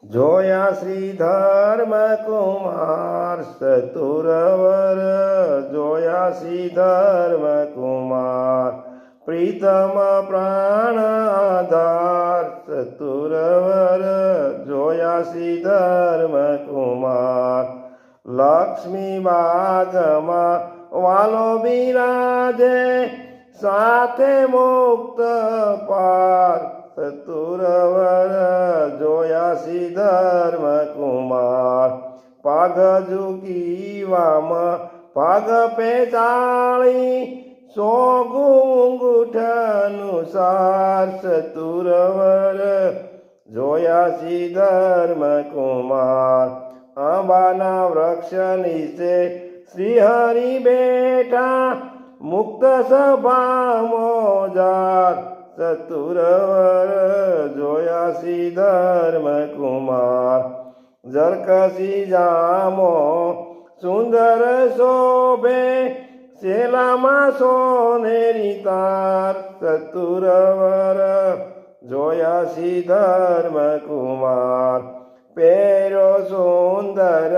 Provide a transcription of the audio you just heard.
જોયા શ્રી ધર્મકુમાર ચતુરવર, જોયા શ્રી ધર્મકુમાર પ્રીતમ પ્રાણ આધાર ચતુરવર, જોયા શ્રી ધર્મકુમાર લક્ષ્મી બાગમાં વાલો બિરાજે સાથે મુક્ત પાર ચતુરવર, જોયા શ્રી ધર્મકુમાર પાઘ ઝુકીવામાં પાઘ પેચાળી સો ગુંગુઠનું સાર ચતુરવર, જોયા શ્રી ધર્મકુમાર આંબાના વૃક્ષ નીચે શ્રી હરિ બેઠા મુક્ત સભા મોજાર ચતુરવર, જોયા શ્રી ધર્મકુમાર જરકસી જામો સુંદર શોભે શેલામાં સોનેરી તાર ચતુરવર, જોયા શ્રી ધર્મકુમાર પહેરો સુંદર